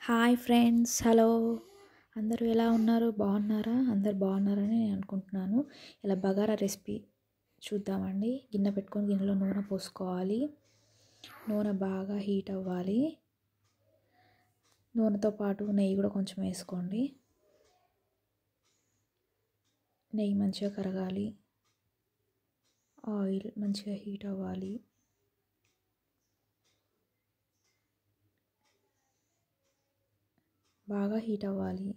Hi friends, hello. అందరూ ఎలా ఉన్నారు? బాగున్నారా? అందరు బాగున్నారని నేను అనుకుంటున్నాను. ఇలా బగారా రెసిపీ చూద్దామండి. గిన్నె పెట్టుకొని గిన్నెలో నూనె పోసుకోవాలి. నూనె బాగా హీట్ అవ్వాలి. నూనెతో పాటు నెయ్యి కూడా కొంచెం వేసుకోండి. నెయ్యి మంచిగా కరగాలి. ఆయిల్ మంచిగా హీట్ అవ్వాలి. బాగా హీట్ అవ్వాలి.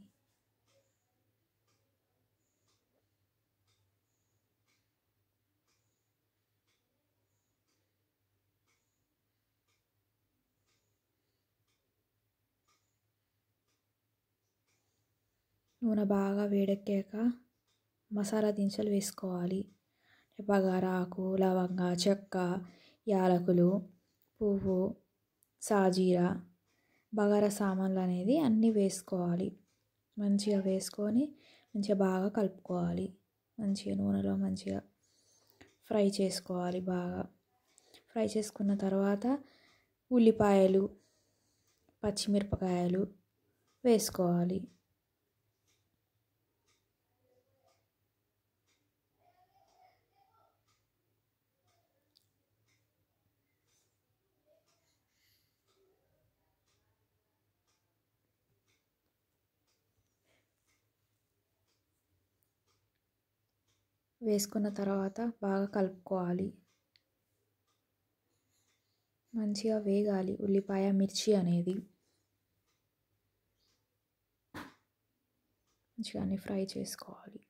నూనె బాగా వేడెక్కాక మసాలా దినుసులు వేసుకోవాలి. బగారా ఆకు, లవంగ, చెక్క, యాలకులు, పువ్వు, సాజీరా, బగారా సామాన్లు అనేది అన్నీ వేసుకోవాలి. మంచిగా వేసుకొని మంచిగా బాగా కలుపుకోవాలి. మంచిగా నూనెలో మంచిగా ఫ్రై చేసుకోవాలి. బాగా ఫ్రై చేసుకున్న తర్వాత ఉల్లిపాయలు, పచ్చిమిరపకాయలు వేసుకోవాలి. వేసుకున్న తర్వాత బాగా కలుపుకోవాలి. మంచిగా వేగాలి ఉల్లిపాయ, మిర్చి అనేది. మంచిగా అన్ని ఫ్రై చేసుకోవాలి.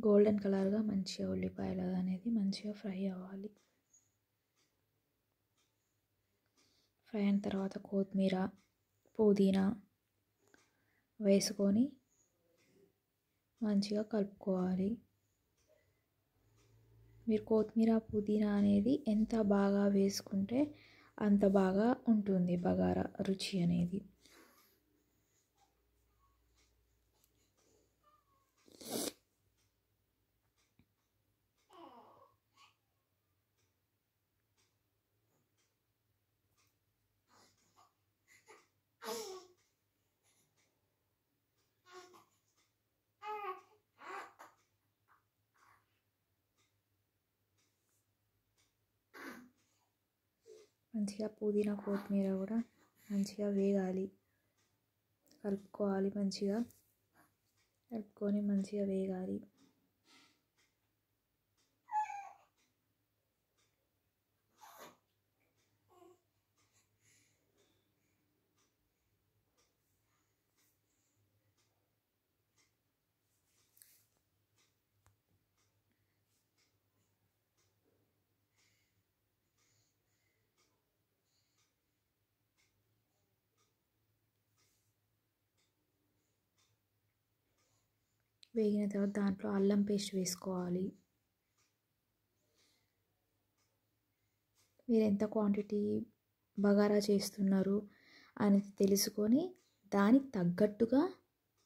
గోల్డెన్ కలర్గా మంచిగా ఉల్లిపాయలు అనేది మంచిగా ఫ్రై అవ్వాలి. ఫ్రై అయిన తర్వాత కొత్తిమీర, పుదీనా వేసుకొని మంచిగా కలుపుకోవాలి. మీరు కొత్తిమీర, పుదీనా అనేది ఎంత బాగా వేసుకుంటే అంత బాగా ఉంటుంది బగారా రుచి అనేది. మంచిగా పుదీనా, కొత్తిమీర కూడా మంచిగా వేగాలి. కలుపుకోవాలి. మంచిగా కలుపుకొని మంచిగా వేగాలి. వేగిన తర్వాత దాంట్లో అల్లం పేస్ట్ వేసుకోవాలి. మీరు ఎంత క్వాంటిటీ బగారా చేస్తున్నారు అనేది తెలుసుకొని దానికి తగ్గట్టుగా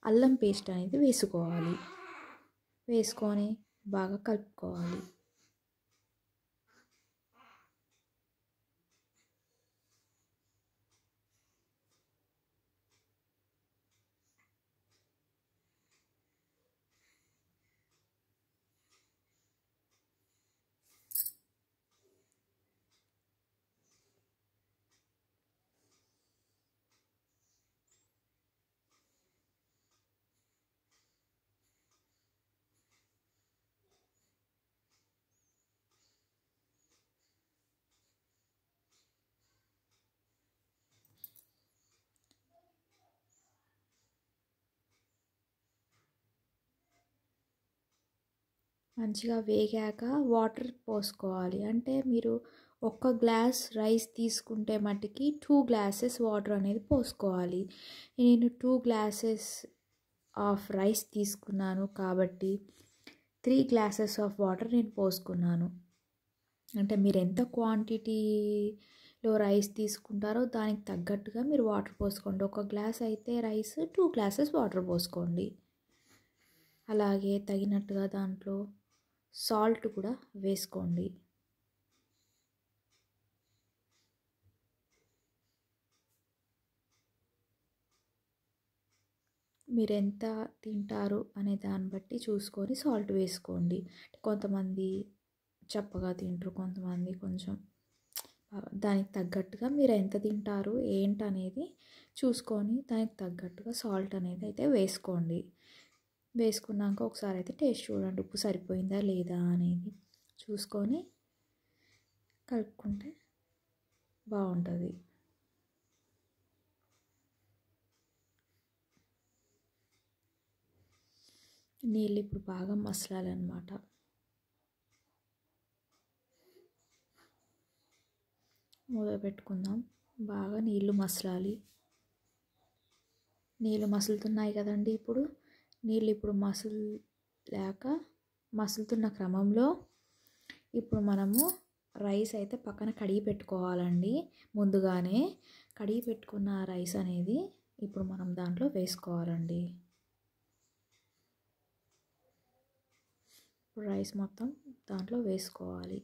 అల్లం పేస్ట్ అనేది వేసుకోవాలి. వేసుకొని బాగా కలుపుకోవాలి. మంచిగా వేగాక వాటర్ పోసుకోవాలి. అంటే మీరు ఒక్క గ్లాస్ రైస్ తీసుకుంటే మట్టుకి 2 గ్లాసెస్ వాటర్ అనేది పోసుకోవాలి. నేను 2 గ్లాసెస్ ఆఫ్ రైస్ తీసుకున్నాను కాబట్టి 3 గ్లాసెస్ ఆఫ్ వాటర్ నేను పోసుకున్నాను. అంటే మీరు ఎంత క్వాంటిటీలో రైస్ తీసుకుంటారో దానికి తగ్గట్టుగా మీరు వాటర్ పోసుకోండి. 1 గ్లాస్ అయితే రైస్ 2 గ్లాసెస్ వాటర్ పోసుకోండి. అలాగే తగినట్టుగా దాంట్లో సాల్ట్ కూడా వేసుకోండి. మీరు ఎంత తింటారు అనే దాన్ని బట్టి చూసుకొని సాల్ట్ వేసుకోండి. కొంతమంది చప్పగా తింటారు, కొంతమంది కొంచెం దానికి తగ్గట్టుగా మీరు ఎంత తింటారు ఏంటనేది చూసుకొని దానికి తగ్గట్టుగా సాల్ట్ అనేది అయితే వేసుకోండి. వేసుకున్నాక ఒకసారి అయితే టేస్ట్ చూడండి, ఉప్పు సరిపోయిందా లేదా అనేది చూసుకొని కలుపుకుంటే బాగుంటుంది. నీళ్ళు ఇప్పుడు బాగా మసలాలన్నమాట. మూత పెట్టుకుందాం. బాగా నీళ్ళు మసలాలి. నీళ్ళు మసులుతున్నాయి కదండి. నీళ్ళు ఇప్పుడు మసులుతున్న క్రమంలో ఇప్పుడు మనము రైస్ అయితే పక్కన కడిగి పెట్టుకోవాలండి. ముందుగానే కడిగి పెట్టుకున్న రైస్ అనేది ఇప్పుడు మనం దాంట్లో వేసుకోవాలండి. ఇప్పుడు రైస్ మొత్తం దాంట్లో వేసుకోవాలి.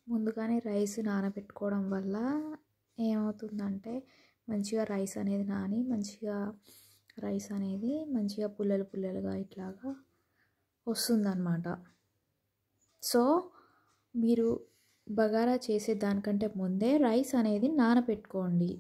ముందుగానే రైస్ నానబెట్టుకోవడం వల్ల ఏమవుతుందంటే మంచిగా రైస్ అనేది నాని మంచిగా పుల్లలుగా ఇట్లాగా వస్తుందన్నమాట. సో మీరు బగారా చేసే దానికంటే ముందే రైస్ అనేది నానబెట్టుకోండి.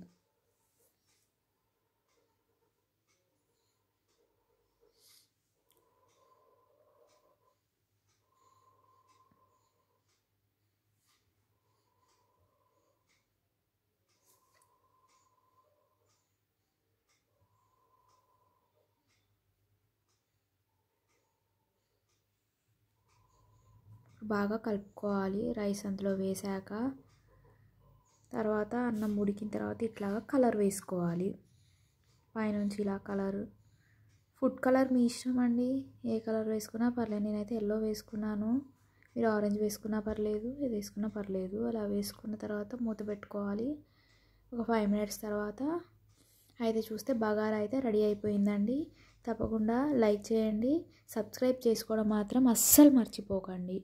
బాగా కలుపుకోవాలి. రైస్ అందులో వేసాక తర్వాత అన్నం ఉడికిన తర్వాత ఇట్లాగా కలర్ వేసుకోవాలి. పైనుంచి ఇలా ఫుడ్ కలర్ మీ ఇష్టం అండి, ఏ కలర్ వేసుకున్నా పర్లేదు. నేనైతే ఎల్లో వేసుకున్నాను, మీరు ఆరెంజ్ వేసుకున్నా పర్లేదు, ఏది వేసుకున్నా పర్లేదు. అలా వేసుకున్న తర్వాత మూత పెట్టుకోవాలి. ఒక 5 minutes తర్వాత అయితే చూస్తే బగారా అయితే రెడీ అయిపోయిందండి. తప్పకుండా లైక్ చేయండి, సబ్స్క్రైబ్ చేసుకోవడం మాత్రం అస్సలు మర్చిపోకండి.